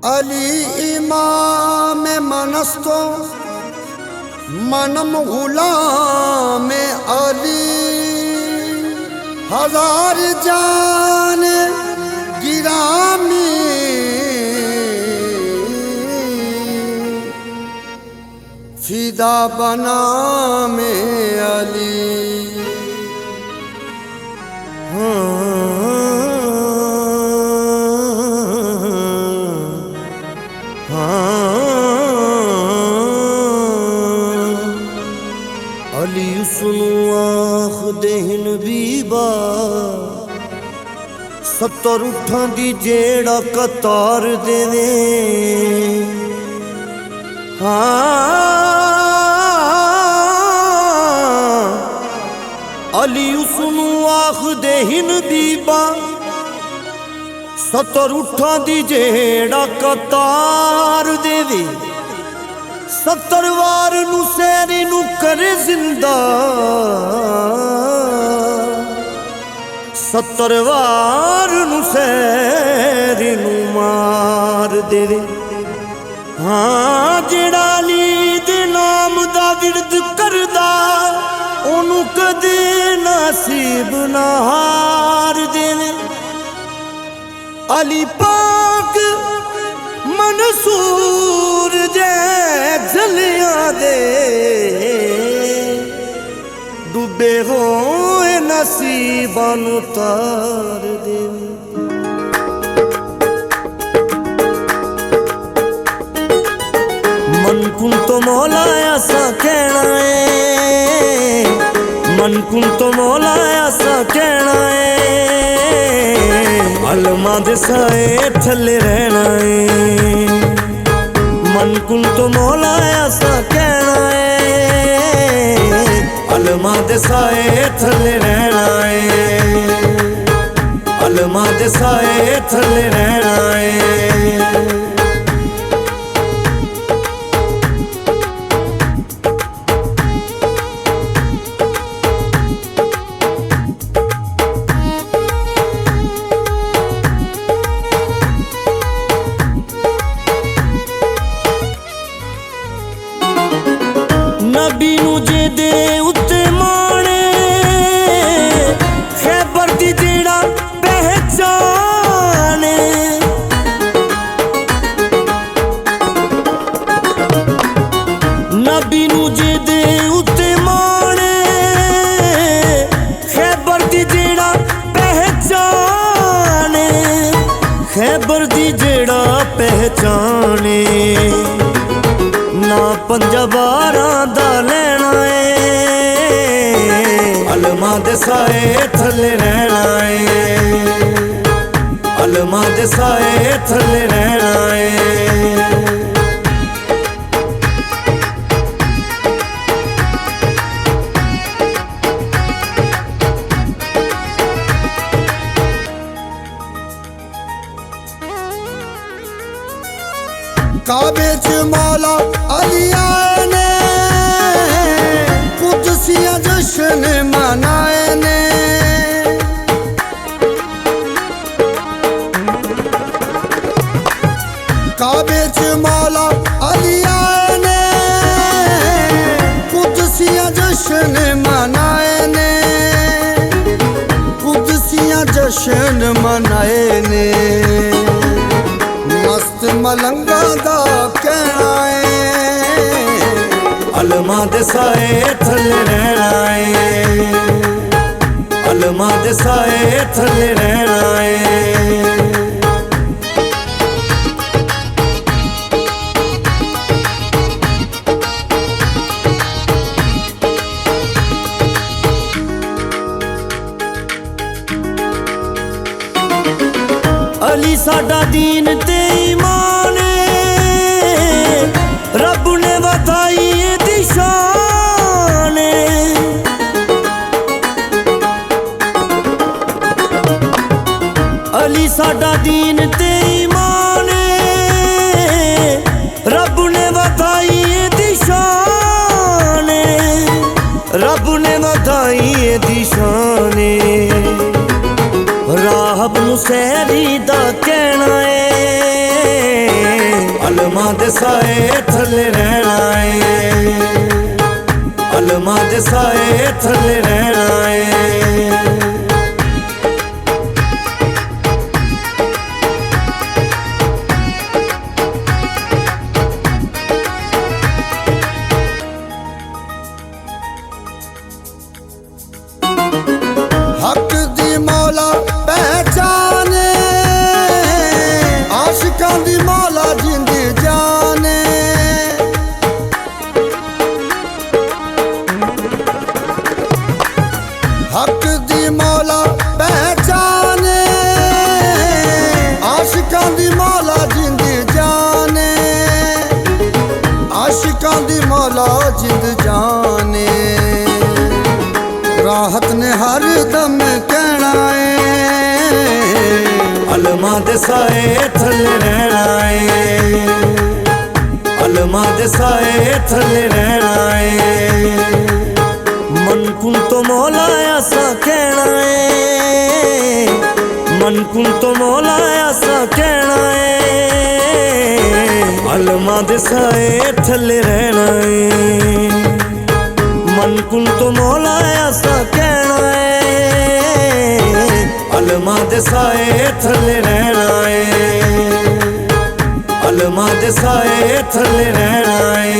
अली इमाम मनस्तो मनम गुलाम अली हजार जान गिरामी फिदा बना में अली। अली उसनु आख देहन बीबा सत्तर उठां दी जेड़ा कतार देवे। अली उसनु आख देहन बीबा सत्तर उठां दी जेड़ा कतार देवे। सत्तर वार नू सैरी नू करे जिंदा, सत्तर वार नू सैरी नू मार देवे। हाँ जेड़ा अली दे नाम दा विरद करदा ओनू कदे नसीब ना हार देवे। अली पाक मंसूर जे जलिया दे डूबे होए नसीबां नू तार दे। मन कुन तो मौला ऐसा कहना है, मन कुन तो मौला ऐसा कहना है। अलमा दे साए थले रहना है। मन कुन तो मौला ऐसा कहना है। अलमा दे साए थले रहना है। अलमा दे साए थले रहना है। नबी नू जे दे उत्ते माने खैबर दी जेड़ा पहचाने। नबी नू जे दे उत्ते माने खैबर दी जेड़ा पहचाने। खैबर दी जेड़ा पहचाने ना पंजबारां दा लेना है। अलमा दे साए थले रहना है। अलमा दे साए थले रहना है। काबे च मौला अली आए ने कुदसिया जश्न मनाए ने। काबे च मौला अली आए ने कुदसिया जश्न मनाए ने। कुदसिया जश्न मनाए ने। मस्त मलंगा दा कहना है। अलमा दे साए थले रहना है। अलमा दे साए थले रहना है। अली साडा दीन ते ईमान रब ने बताई दी शान। अली साडा दीन ते ईमान रब ने बताई दी शान। रब ने बताई दी शान। राहब नू सैरी दा कहना है अलमा दे साए थले रहना है अलमा दे साए थले रहना है हक दी मौला पहचाने आशिकां दी मौला जिंदी जाने हक दी मौला पहचाने आशिकां दी मौला जिंदी जाने आशिकां दी मौला जिंद जाने राहत ने हर दम कहना है अलमा दे साए थले रहना है अलमा दे साए थले रहना है मन कुन तो मौला ऐसा कहना है मन कुन तो मौला ऐसा कहना है अलमा दे साए थले रहना है मन कुन तो मौला ऐसा कहना है अलमा दे साए थले रहना है अलमा दे साए थले रहना है।